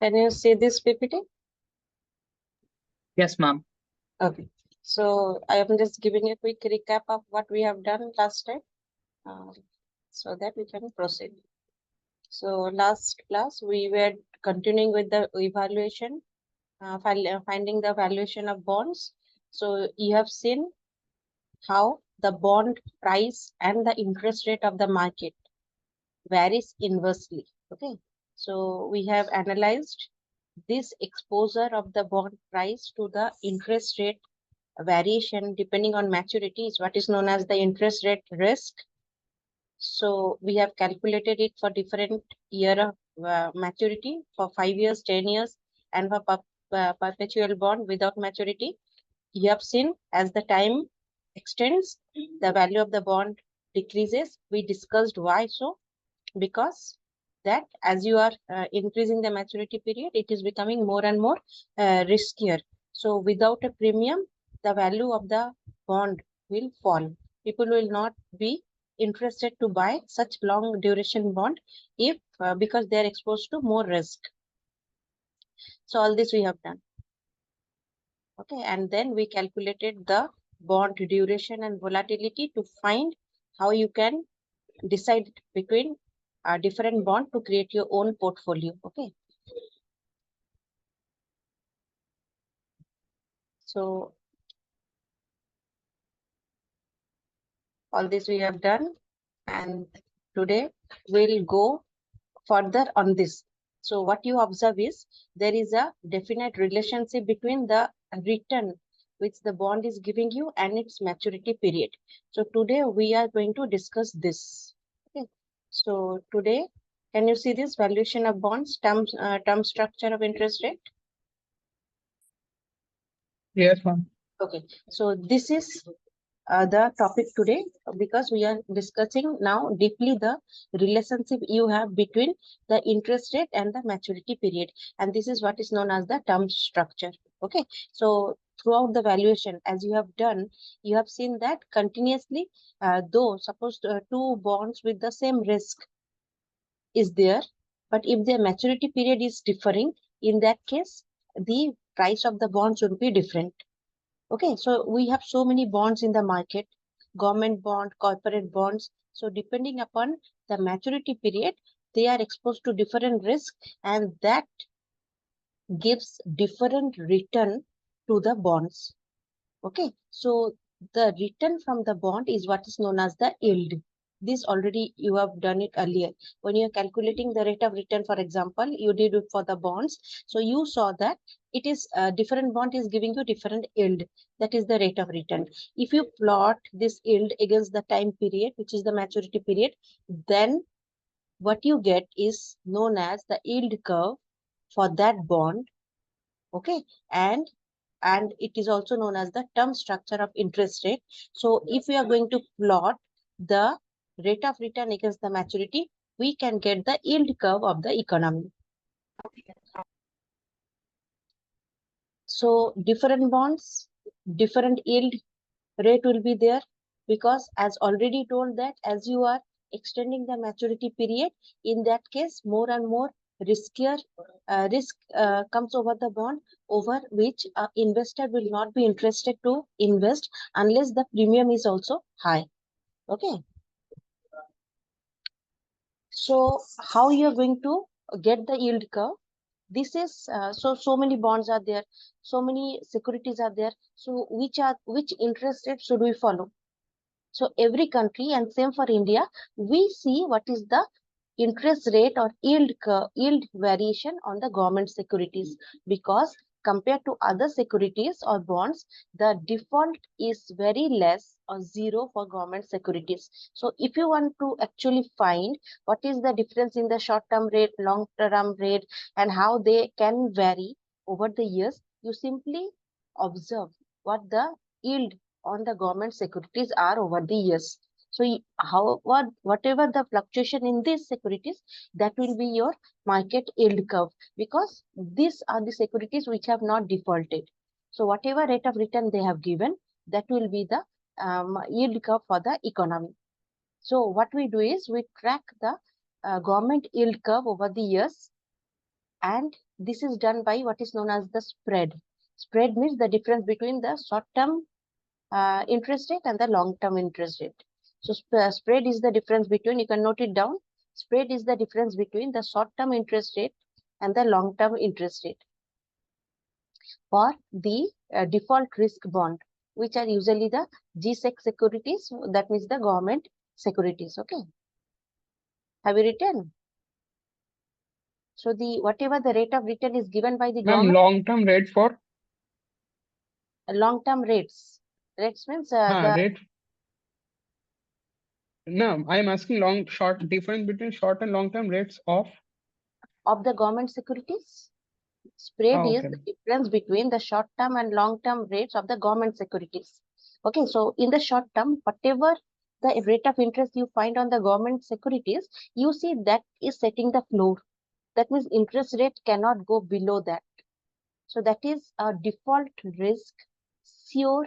Can you see this PPT? Yes, ma'am. Okay. So I am just giving a quick recap of what we have done last time, so that we can proceed. So last class we were continuing with the evaluation, finding the valuation of bonds. So you have seen how the bond price and the interest rate of the market varies inversely. Okay. So we have analyzed this exposure of the bond price to the interest rate variation depending on maturity is what is known as the interest rate risk. So we have calculated it for different year of maturity for 5 years, 10 years, and for perpetual bond without maturity. You have seen as the time extends, the value of the bond decreases. We discussed why so, because that as you are increasing the maturity period, it is becoming more and more riskier. So without a premium, the value of the bond will fall. People will not be interested to buy such long duration bond if because they are exposed to more risk. So all this we have done. Okay, and then we calculated the bond duration and volatility to find how you can decide between a different bond to create your own portfolio. Okay. So all this we have done, and today we'll go further on this. So what you observe is there is a definite relationship between the return which the bond is giving you and its maturity period. So today we are going to discuss this. Okay. So today, can you see this valuation of bonds, term structure of interest rate? Yes, ma'am. Okay. So this is the topic today, because we are discussing now deeply the relationship you have between the interest rate and the maturity period, and this is what is known as the term structure. Okay, so throughout the valuation as you have done, you have seen that continuously, though suppose two bonds with the same risk is there, but if their maturity period is differing, in that case the price of the bonds would be different. Okay, so we have so many bonds in the market, government bond, corporate bonds. So depending upon the maturity period, they are exposed to different risks, and that gives different return to the bonds. Okay, so the return from the bond is what is known as the yield. This already you have done it earlier. When you are calculating the rate of return, for example, you did it for the bonds. So you saw that it is different bond is giving you different yield. That is the rate of return. If you plot this yield against the time period, which is the maturity period, then what you get is known as the yield curve for that bond. Okay, and it is also known as the term structure of interest rate. So if we are going to plot the rate of return against the maturity, we can get the yield curve of the economy. So different bonds, different yield rate will be there, because as already told that as you are extending the maturity period, in that case more and more riskier risk comes over the bond, over which investor will not be interested to invest unless the premium is also high. Okay, so how you are going to get the yield curve? This is so many bonds are there, so many securities are there, so which interest rate should we follow? So every country, and same for India, we see what is the interest rate or yield variation on the government securities, because compared to other securities or bonds, the default is very less or zero for government securities. So if you want to actually find what is the difference in the short-term rate, long-term rate, and how they can vary over the years, you simply observe what the yield on the government securities are over the years. So whatever the fluctuation in these securities, that will be your market yield curve, because these are the securities which have not defaulted. So whatever rate of return they have given, that will be the yield curve for the economy. So what we do is we track the government yield curve over the years, and This is done by what is known as the spread. Spread means the difference between the short-term interest rate and the long-term interest rate. So spread is the difference between, you can note it down, spread is the difference between the short-term interest rate and the long-term interest rate for the default risk bond, which are usually the G-Sec securities, that means the government securities. Okay. Have you written? So the whatever the rate of return is given by the Ma'am, government. long-term rate for? Long-term rates. Rates means the Rate. No, I am asking difference between short and long-term rates of. of the government securities. Spread is Okay. the difference between the short-term and long-term rates of the government securities. Okay, so in the short term, whatever the rate of interest you find on the government securities, you see that is setting the floor. That means interest rate cannot go below that. So that is a default risk, sure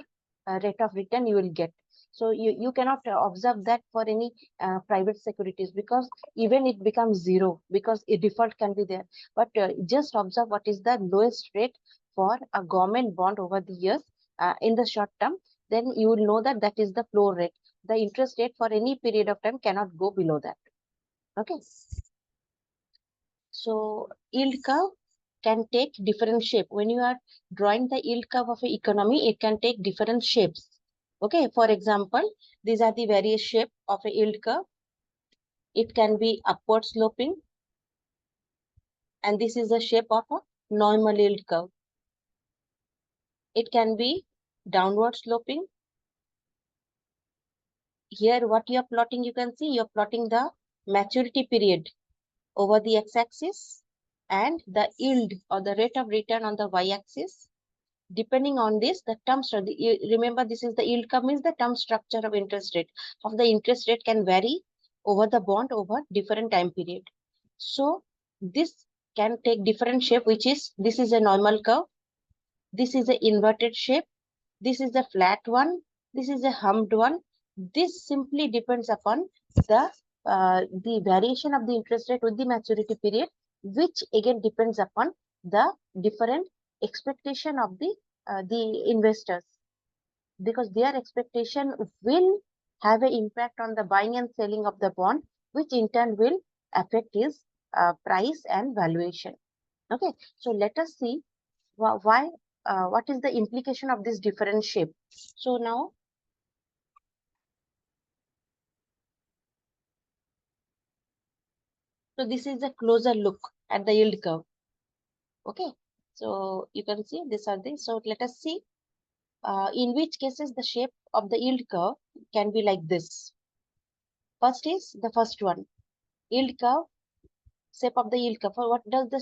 rate of return you will get. So you cannot observe that for any private securities, because even it becomes zero, because a default can be there. But just observe what is the lowest rate for a government bond over the years in the short term. Then you will know that that is the floor rate. The interest rate for any period of time cannot go below that. Okay. So yield curve can take different shape. When you are drawing the yield curve of an economy, it can take different shapes. Okay, for example, these are the various shape of a yield curve. It can be upward sloping, and this is the shape of a normal yield curve. It can be downward sloping. Here, what you are plotting, you can see you are plotting the maturity period over the x-axis and the yield or the rate of return on the y-axis. Depending on this, the term structure, remember this is the yield curve, means the term structure of interest rate. Of the interest rate can vary over the bond over different time period. So this can take different shape, which is, this is a normal curve, this is an inverted shape, this is a flat one, this is a humped one. This simply depends upon the variation of the interest rate with the maturity period, which again depends upon the different expectation of the investors, because their expectation will have an impact on the buying and selling of the bond, which in turn will affect his price and valuation. Okay, so let us see why what is the implication of this different shape. So now so this is a closer look at the yield curve. Okay, so you can see these are the, so let us see in which cases the shape of the yield curve can be like this. First is the first one, yield curve, shape of the yield curve. What does the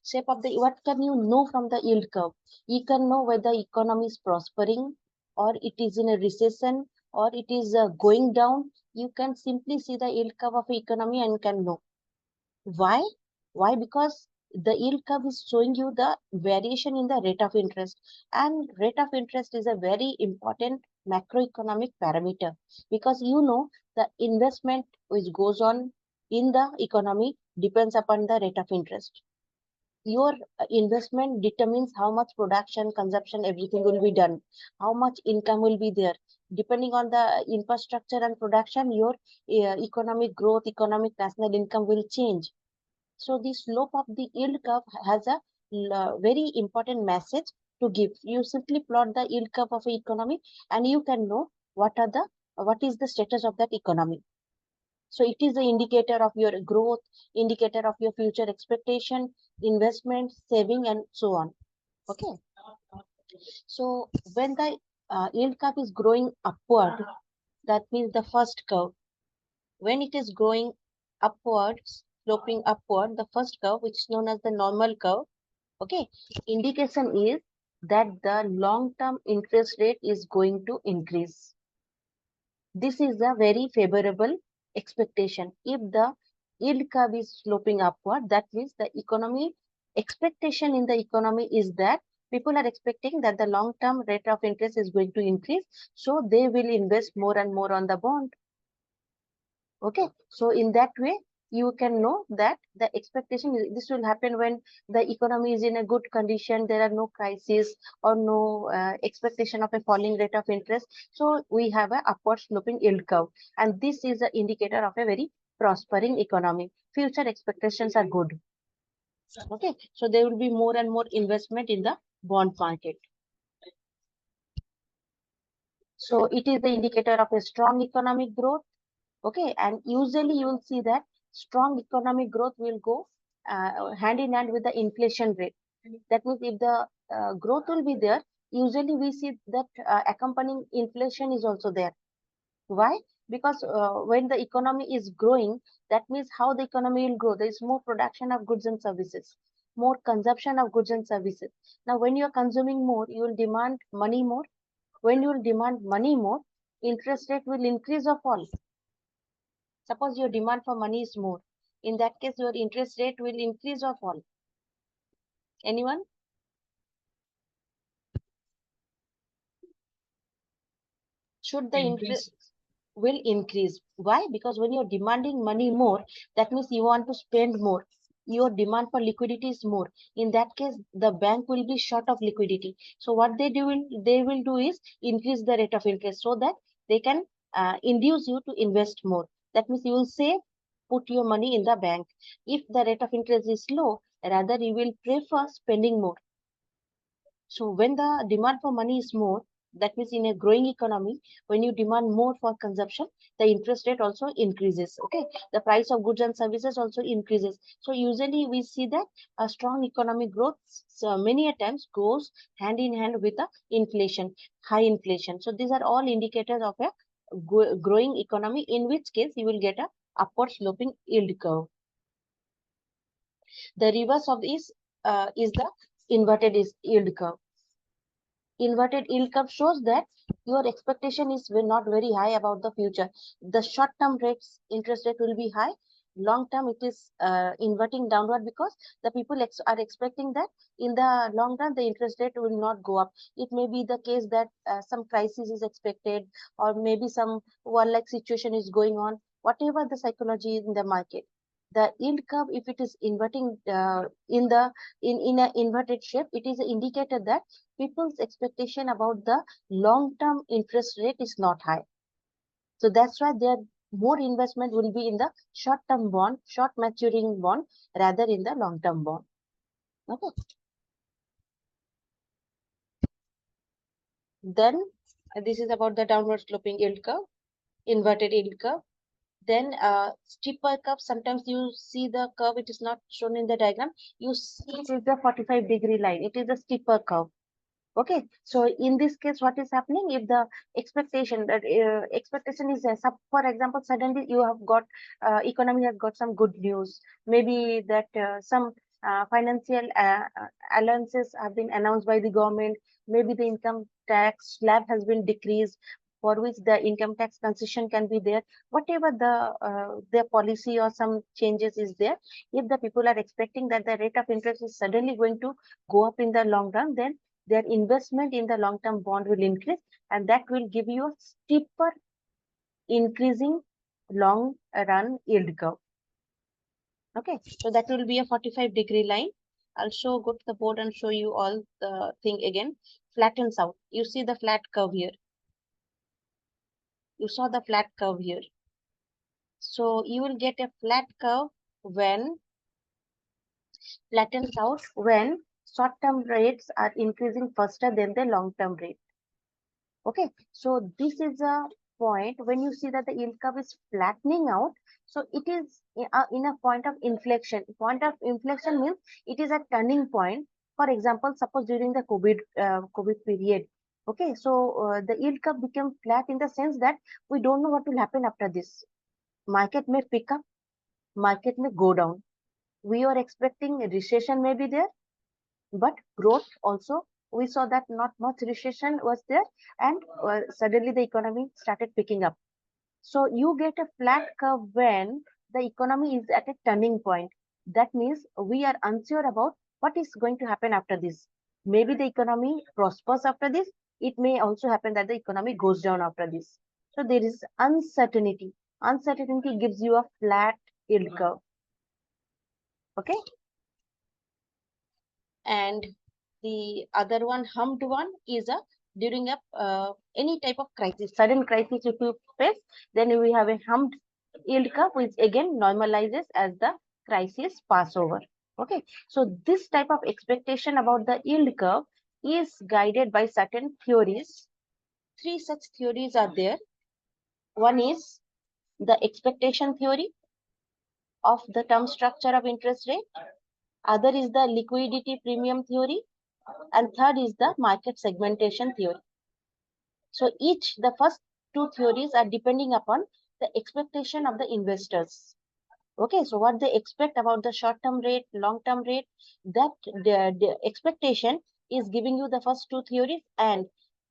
shape of the, what can you know from the yield curve? You can know whether economy is prospering or it is in a recession or it is going down. You can simply see the yield curve of economy and can know. Why? Why? Because the yield curve is showing you the variation in the rate of interest, and rate of interest is a very important macroeconomic parameter, because you know the investment which goes on in the economy depends upon the rate of interest. Your investment determines how much production, consumption, everything will be done, how much income will be there. Depending on the infrastructure and production, your economic growth, economic national income will change. So the slope of the yield curve has a very important message to give. You simply plot the yield curve of an economy and you can know what is the status of that economy. So it is the indicator of your growth, indicator of your future expectation, investment, saving, and so on. Okay. So when the yield curve is growing upward, that means the first curve. When it is growing upwards, sloping upward, the first curve, which is known as the normal curve, okay, indication is that the long-term interest rate is going to increase. This is a very favorable expectation. If the yield curve is sloping upward, that means the economy expectation in the economy is that people are expecting that the long-term rate of interest is going to increase, so they will invest more and more on the bond. Okay, so in that way, you can know that the expectation this will happen when the economy is in a good condition, there are no crises or no expectation of a falling rate of interest. So we have a upward sloping yield curve, and this is an indicator of a very prospering economy. Future expectations are good. Okay, so there will be more and more investment in the bond market. So it is the indicator of a strong economic growth. Okay, and usually you will see that strong economic growth will go hand in hand with the inflation rate. That means if the growth will be there, usually we see that accompanying inflation is also there. Why? Because when the economy is growing, that means how the economy will grow. There is more production of goods and services, more consumption of goods and services. Now, when you are consuming more, you will demand money more. When you will demand money more, interest rate will increase or fall. Suppose your demand for money is more. In that case, your interest rate will increase or fall. Anyone? Should the interest will increase? Why? Because when you're demanding money more, that means you want to spend more. Your demand for liquidity is more. In that case, the bank will be short of liquidity. So what they will do is increase the rate of interest so that they can induce you to invest more. That means you will save, put your money in the bank. If the rate of interest is low, rather you will prefer spending more. So when the demand for money is more, that means in a growing economy, when you demand more for consumption, the interest rate also increases. Okay, the price of goods and services also increases. So usually we see that a strong economic growth many a times goes hand in hand with the inflation, high inflation. So these are all indicators of a growing economy, in which case you will get a upward sloping yield curve. The reverse of this is the inverted yield curve. Inverted yield curve shows that your expectation is not very high about the future. The short-term rates, interest rate will be high. Long-term, it is inverting downward because the people are expecting that in the long run, the interest rate will not go up. It may be the case that some crisis is expected, or maybe some war-like situation is going on. Whatever the psychology in the market, the yield curve, if it is inverting in an inverted shape, it is an indicator that people's expectation about the long-term interest rate is not high. So that's why their more investment will be in the short-term bond, short maturing bond, rather in the long-term bond. Okay. Then this is about the downward sloping yield curve, inverted yield curve. Then steeper curve, sometimes you see the curve, it is not shown in the diagram. You see it is the 45-degree line. It is a steeper curve. Okay, so in this case, what is happening if the expectation is for example, suddenly you have got economy has got some good news, maybe that some financial allowances have been announced by the government, maybe the income tax slab has been decreased, for which the income tax concession can be there. Whatever the policy or some changes is there, if the people are expecting that the rate of interest is suddenly going to go up in the long run, then their investment in the long-term bond will increase, and that will give you a steeper increasing long run yield curve. Okay, so that will be a 45-degree line. I'll go to the board and show you all the thing again. Flattens out. You see the flat curve here. You saw the flat curve here. So you will get a flat curve when flattens out when short-term rates are increasing faster than the long-term rate. Okay, so this is a point when you see that the yield curve is flattening out. So it is in a point of inflection. Point of inflection means it is a turning point. For example, suppose during the COVID period. Okay, so the yield curve became flat in the sense that we don't know what will happen after this. Market may pick up, market may go down. We are expecting a recession may be there, but growth also, we saw that not much recession was there, and suddenly the economy started picking up. So you get a flat curve when the economy is at a turning point. That means we are unsure about what is going to happen after this. Maybe the economy prospers after this. It may also happen that the economy goes down after this. So there is uncertainty. Uncertainty gives you a flat yield curve. Okay. And the other one, humped one, is a during a any type of crisis, sudden crisis if you face, then we have a humped yield curve, which again normalizes as the crisis pass over. Okay, so this type of expectation about the yield curve is guided by certain theories. Three such theories are there. One is the expectation theory of the term structure of interest rate. Other is the liquidity premium theory. And third is the market segmentation theory. So the first two theories are depending upon the expectation of the investors. Okay, so what they expect about the short-term rate, long-term rate, that the expectation is giving you the first two theories and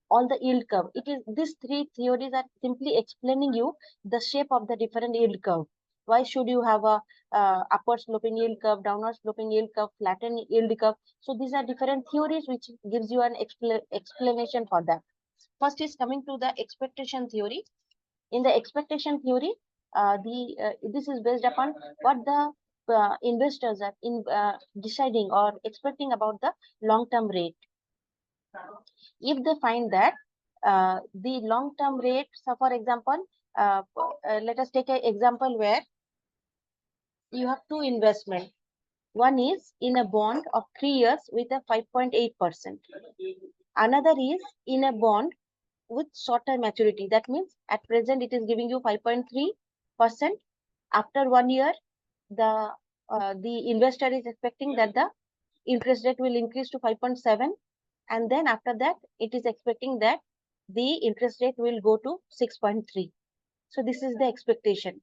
all the yield curve. It is these three theories are simply explaining you the shape of the different yield curve. Why should you have a upward sloping yield curve, downward sloping yield curve, flattened yield curve? So these are different theories which gives you an explanation for that. First is coming to the expectation theory. In the expectation theory, this is based upon what the investors are deciding or expecting about the long-term rate. If they find that the long-term rate, so for example, let us take an example where you have two investments. One is in a bond of 3 years with a 5.8%. Another is in a bond with shorter maturity. That means at present it is giving you 5.3%. After 1 year, the investor is expecting that the interest rate will increase to 5.7, and then after that it is expecting that the interest rate will go to 6.3. So this is the expectation.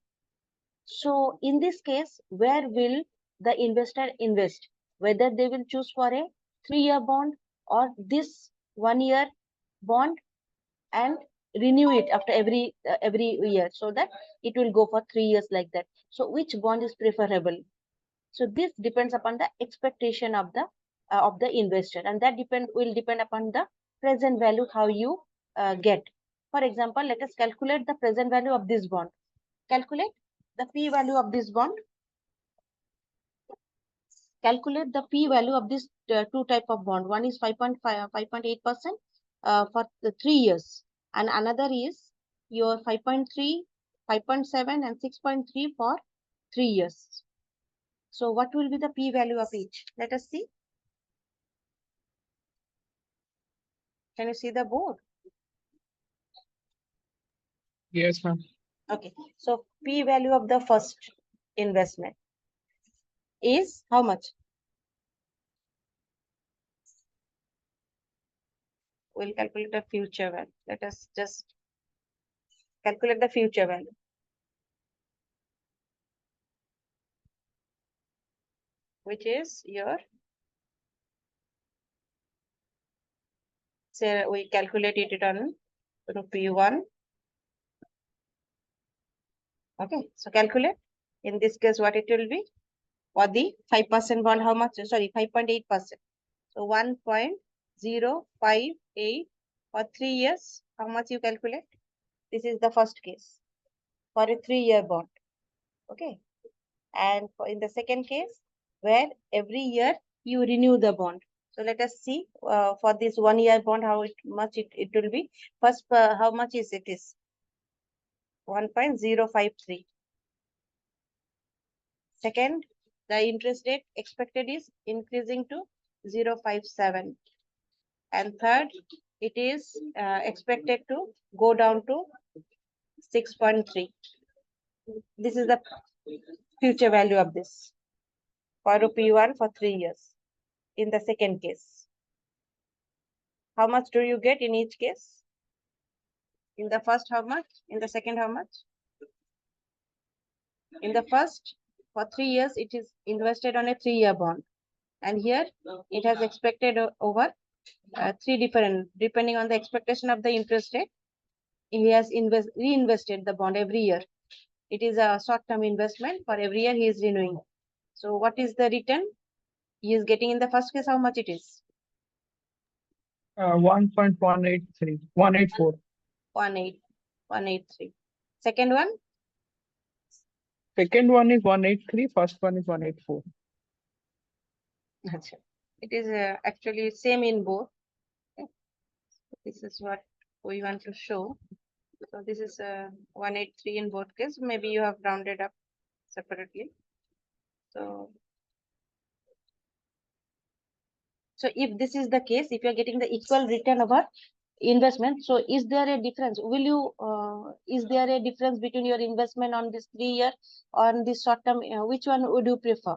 So in this case, where will the investor invest? Whether they will choose for a 3-year bond or this 1-year bond and renew it after every year, so that it will go for 3 years like that. So which bond is preferable? So this depends upon the expectation of the investor, and that will depend upon the present value how you get. For example, let us calculate the present value of this bond. Calculate the p value of this bond. Calculate the p value of this two type of bond. One is 5.8% for the 3 years, and another is your 5.3, 5.7, and 6.3 for 3 years. So what will be the p value of each? Let us see. Can you see the board? Yes, ma'am. Okay. So p value of the first investment is how much? We'll calculate the future value. Let us just calculate the future value. Which is your, say we calculated it on rupee 1. Okay, so calculate. In this case, what it will be? For the 5% bond, how much? Sorry, 5.8%. So 1.058 for 3 years. How much you calculate? This is the first case for a 3-year bond. Okay. And in the second case, where every year you renew the bond. So let us see for this 1-year bond how much it will be. First, how much is it is 1.053. Second, the interest rate expected is increasing to 0.57. And third, it is expected to go down to 6.3. This is the future value of this for rupee 1 for 3 years. In the second case, how much do you get in each case? In the first, how much? In the second, how much? In the first, for 3 years, it is invested on a 3-year bond. And here, it has expected over 3 different, depending on the expectation of the interest rate. He has reinvested the bond every year. It is a short-term investment. For every year, he is renewing. So what is the return he is getting in the first case? How much it is? 1.183, 184. 183. Second one? Second one is 183, first one is 184. Acha. It is actually same in both. Okay. This is what we want to show. So this is 183 in both cases. Maybe you have rounded up separately. So if this is the case, if you are getting the equal return over investment, so is there a difference? Is there a difference between your investment on this 3-year or on this short term? Which one would you prefer?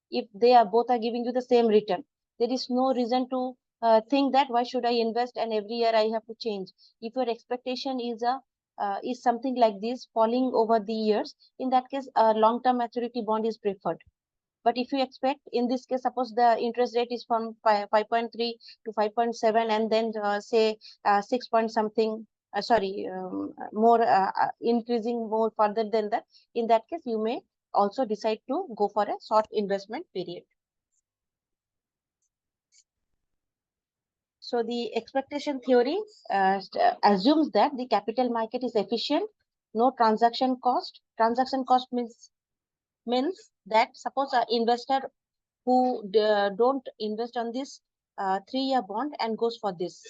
If they are both are giving you the same return, there is no reason to think that why should I invest and every year I have to change. If your expectation is something like this falling over the years, in that case a long term maturity bond is preferred. But if you expect, in this case, suppose the interest rate is from 5.3 to 5.7 and then say 6 point something, more increasing more further than that, in that case, you may also decide to go for a short investment period. So the expectation theory assumes that the capital market is efficient, no transaction cost. Transaction cost means that suppose an investor who don't invest on this 3-year bond and goes for this.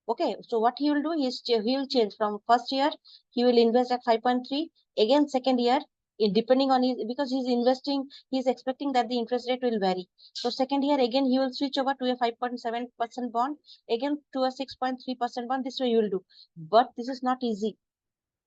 Okay, so what he will do is he will change from first year, he will invest at 5.3, again second year, depending on his, because he's investing, he's expecting that the interest rate will vary. So second year, again, he will switch over to a 5.7% bond, again to a 6.3% bond, this way you will do. But this is not easy,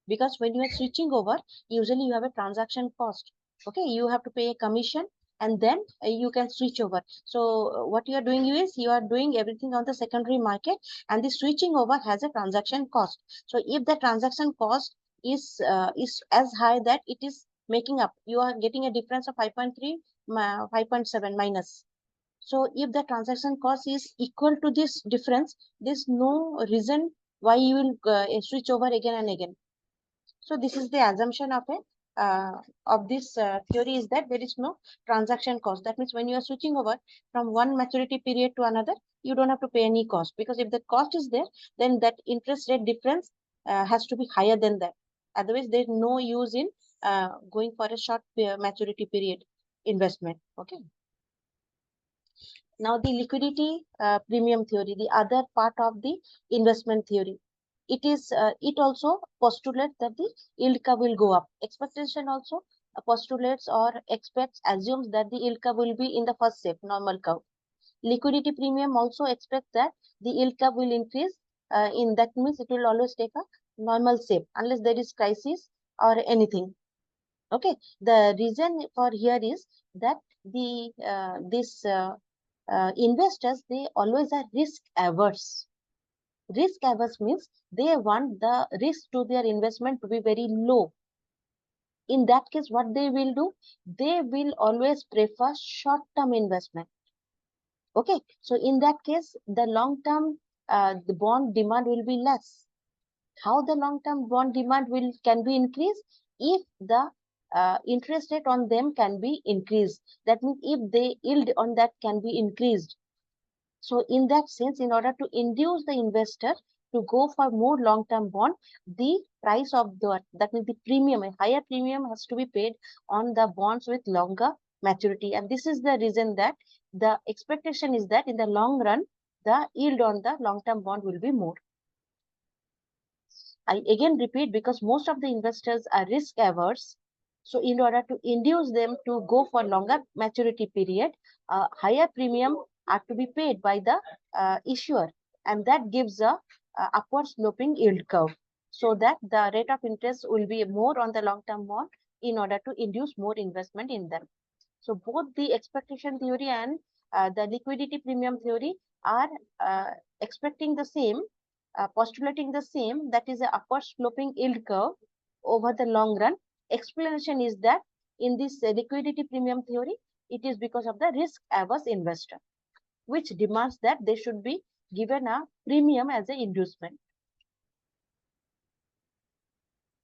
because when you are switching over, usually you have a transaction cost. Okay, you have to pay a commission and then you can switch over. So what you are doing is you are doing everything on the secondary market, and the switching over has a transaction cost. So if the transaction cost is as high that it is making up, you are getting a difference of 5.3 5.7 minus. So if the transaction cost is equal to this difference, there's no reason why you will switch over again and again. So this is the assumption of this theory, is that there is no transaction cost. That means when you are switching over from one maturity period to another, you don't have to pay any cost, because if the cost is there, then that interest rate difference has to be higher than that. Otherwise, there's no use in going for a short maturity period investment. Okay. Now the liquidity premium theory, the other part of the investment theory. It also postulates that the yield curve will go up. Expectation also postulates or expects, assumes that the yield curve will be in the first shape, normal curve. Liquidity premium also expects that the yield curve will increase. In that means it will always take a normal shape unless there is crisis or anything. Okay, the reason for here is that investors, they always are risk averse. Risk averse means they want the risk to their investment to be very low. In that case, what they will do, they will always prefer short-term investment. Okay, so in that case, the long-term the bond demand will be less. How the long-term bond demand can be increased? If the interest rate on them can be increased. That means if the yield on that can be increased. So in that sense, in order to induce the investor to go for more long-term bond, the price of that means the premium, a higher premium has to be paid on the bonds with longer maturity. And this is the reason that the expectation is that in the long run, the yield on the long-term bond will be more. I again repeat, because most of the investors are risk averse. So in order to induce them to go for longer maturity period, higher premium are to be paid by the issuer, and that gives a upward sloping yield curve, so that the rate of interest will be more on the long term bond in order to induce more investment in them. So both the expectation theory and the liquidity premium theory are expecting the same, postulating the same, that is a upward sloping yield curve over the long run. Explanation is that in this liquidity premium theory, it is because of the risk averse investor, which demands that they should be given a premium as an inducement.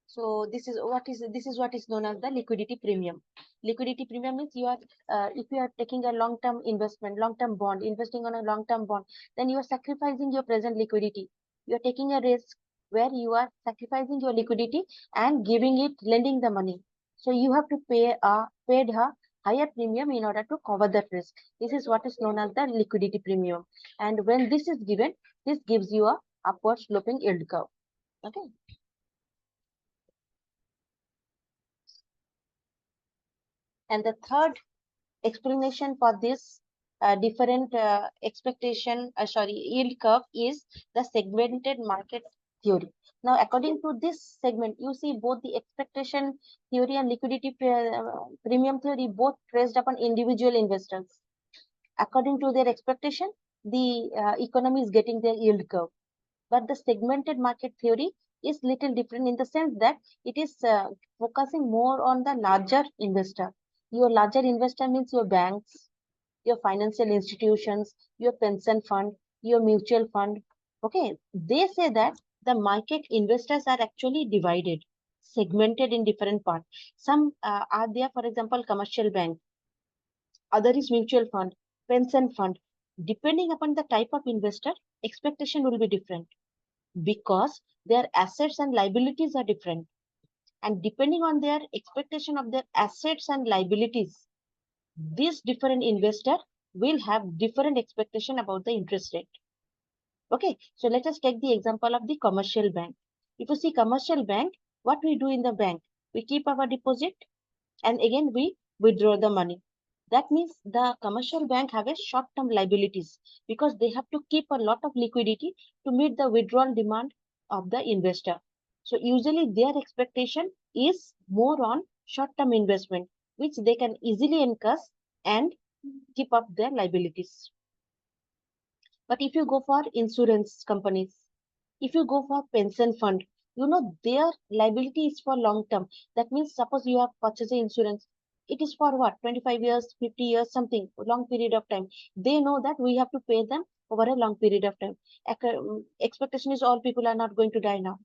So this is what is known as the liquidity premium. Liquidity premium means you are if you are taking a long-term investment, long-term bond, investing on a long-term bond, then you are sacrificing your present liquidity. You are taking a risk where you are sacrificing your liquidity and lending the money. So you have to paid her higher premium in order to cover that risk. This is what is known as the liquidity premium. And when this is given, this gives you a upward sloping yield curve. Okay. And the third explanation for this different yield curve is the segmented market theory. Now, according to this segment, you see both the expectation theory and liquidity premium theory both traced upon individual investors. According to their expectation, the economy is getting their yield curve. But the segmented market theory is little different in the sense that it is focusing more on the larger investor. Your larger investor means your banks, your financial institutions, your pension fund, your mutual fund. Okay, they say that the market investors are actually divided, segmented in different parts. Some are there, for example, commercial bank, other is mutual fund, pension fund. Depending upon the type of investor, expectation will be different because their assets and liabilities are different. And depending on their expectation of their assets and liabilities, this different investor will have different expectation about the interest rate. Okay, so let us take the example of the commercial bank. If you see commercial bank, what we do in the bank, we keep our deposit and again we withdraw the money. That means the commercial bank have a short-term liabilities because they have to keep a lot of liquidity to meet the withdrawal demand of the investor. So usually their expectation is more on short-term investment, which they can easily encash and keep up their liabilities. But if you go for insurance companies, if you go for pension fund, you know their liability is for long term. That means suppose you have purchased insurance, it is for what, 25 years, 50 years, something, long period of time. They know that we have to pay them over a long period of time. Expectation is all people are not going to die now.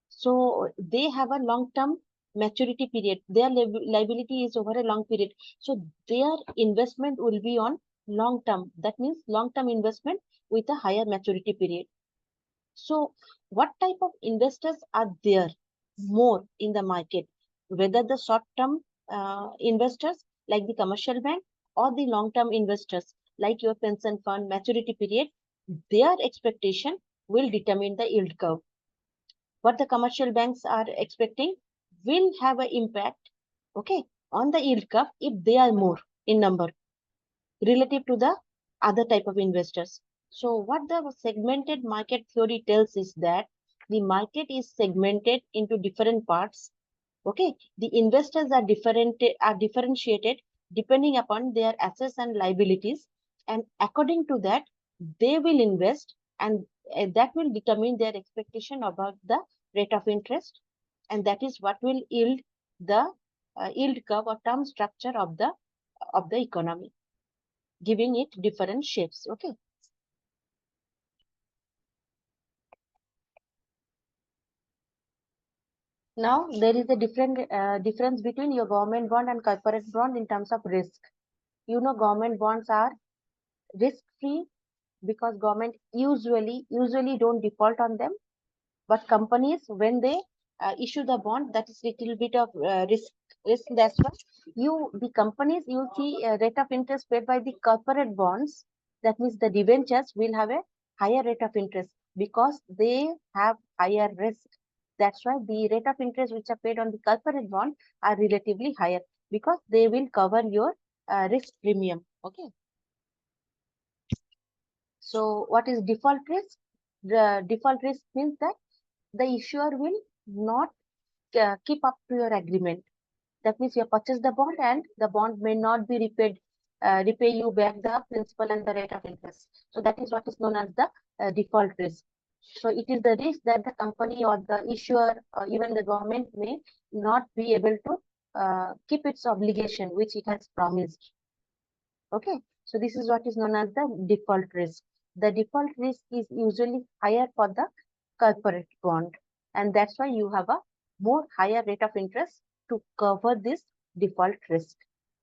So they have a long term maturity period. Their liability is over a long period. So their investment will be on long term. That means long term investment with a higher maturity period. So what type of investors are there more in the market? Whether the short-term investors like the commercial bank or the long-term investors like your pension fund maturity period, their expectation will determine the yield curve. What the commercial banks are expecting will have an impact, okay, on the yield curve if they are more in number relative to the other type of investors. So what the segmented market theory tells is that the market is segmented into different parts. Okay, the investors are differentiated depending upon their assets and liabilities, and according to that, they will invest, and that will determine their expectation about the rate of interest, and that is what will yield the yield curve or term structure of the economy, giving it different shapes. Okay. Now there is a difference between your government bond and corporate bond in terms of risk. You know, government bonds are risk free because government usually don't default on them. But companies, when they issue the bond, that is little bit of risk. That's why the companies, you see rate of interest paid by the corporate bonds. That means the debentures will have a higher rate of interest because they have higher risk. That's why the rate of interest which are paid on the corporate bond are relatively higher because they will cover your risk premium. Okay. So what is default risk? The default risk means that the issuer will not keep up to your agreement. That means you purchase the bond and the bond may not be repay you back the principal and the rate of interest. So that is what is known as the default risk. So it is the risk that the company or the issuer or even the government may not be able to keep its obligation which it has promised. Okay, so this is what is known as the default risk. The default risk is usually higher for the corporate bond, and that's why you have a more higher rate of interest to cover this default risk.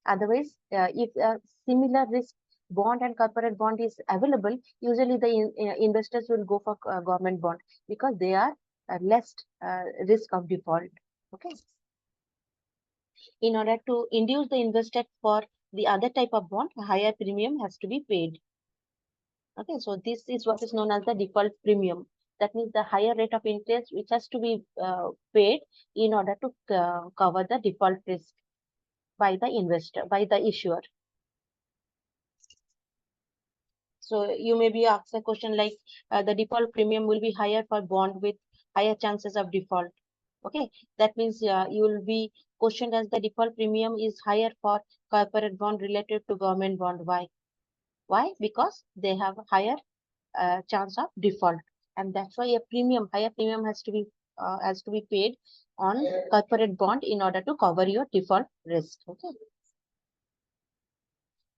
Otherwise, if a similar risk bond and corporate bond is available, usually the investors will go for government bond because they are less risk of default. Okay. In order to induce the investor for the other type of bond, a higher premium has to be paid. Okay, so this is what is known as the default premium. That means the higher rate of interest which has to be paid in order to cover the default risk by the investor, by the issuer. So you may be asked a question like the default premium will be higher for bond with higher chances of default. Okay, that means you will be questioned as the default premium is higher for corporate bond related to government bond. Why? Why? Because they have higher chance of default, and that's why a higher premium has to be paid on corporate bond in order to cover your default risk. Okay.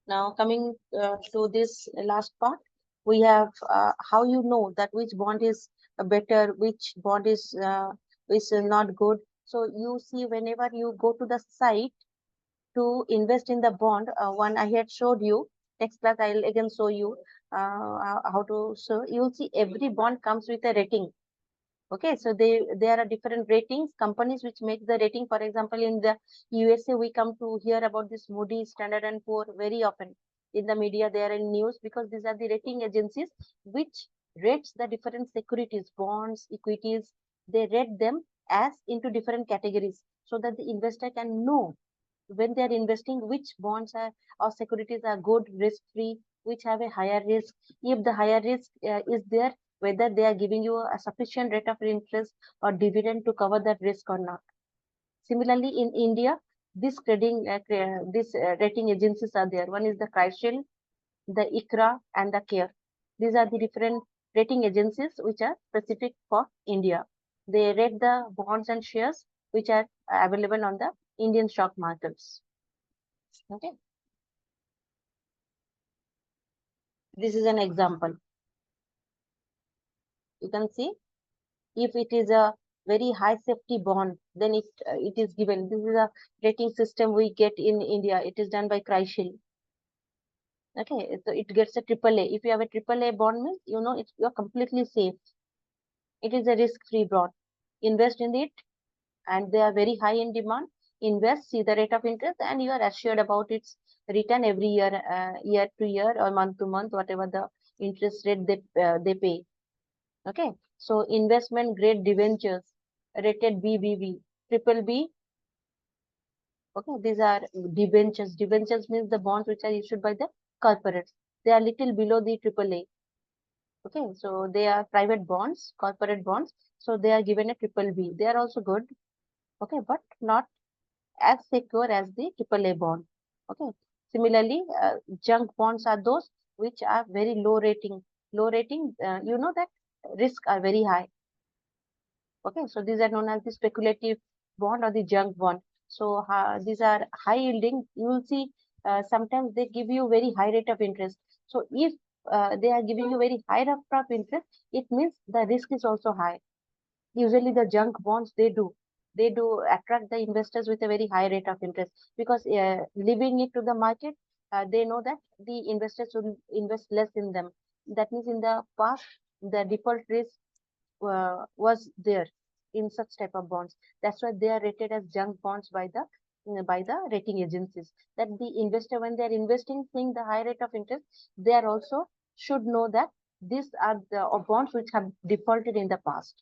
Now coming to this last part, we have how you know that which bond is better, which bond is not good. So you see whenever you go to the site to invest in the bond, one I had showed you. Next class I'll again show you how to. So you'll see every bond comes with a rating. Okay, so there are different ratings, companies which make the rating. For example, in the USA, we come to hear about this Moody's, Standard and Poor very often in the media. They are in news because these are the rating agencies which rates the different securities, bonds, equities. They rate them as into different categories so that the investor can know when they are investing which bonds are or securities are good, risk free, which have a higher risk. If the higher risk is there, whether they are giving you a sufficient rate of interest or dividend to cover that risk or not. Similarly, in India, this rating agencies are there. One is the CRISIL, the ICRA, and the CARE. These are the different rating agencies which are specific for India. They rate the bonds and shares which are available on the Indian stock markets. Okay. This is an example. You can see if it is a very high safety bond, then it is given. This is a rating system we get in India. It is done by CRISIL. Okay, so it gets a AAA. If you have a AAA bond, means you know you're completely safe. It is a risk-free bond. Invest in it, and they are very high in demand. Invest, see the rate of interest, and you are assured about its return every year, year to year or month to month, whatever the interest rate they pay. Okay, so investment grade debentures rated BBB, triple B. Okay, these are debentures. Debentures means the bonds which are issued by the corporates. They are little below the AAA. Okay, so they are private bonds, corporate bonds. So they are given a triple B. They are also good. Okay, but not as secure as the AAA bond. Okay. Similarly, junk bonds are those which are very low rating. Low rating, you know that risk are very high. Okay, so these are known as the speculative bond or the junk bond. So these are high yielding. You will see sometimes they give you very high rate of interest. So if they are giving you very high rate of interest, it means the risk is also high. Usually the junk bonds they do attract the investors with a very high rate of interest because leaving it to the market, they know that the investors will invest less in them. That means in the past the default risk was there in such type of bonds. That's why they are rated as junk bonds by the rating agencies. That the investor, when they are investing, seeing the high rate of interest, they are also should know that these are the bonds which have defaulted in the past.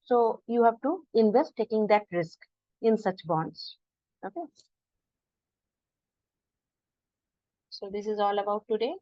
So you have to invest taking that risk in such bonds. Okay. So this is all about today.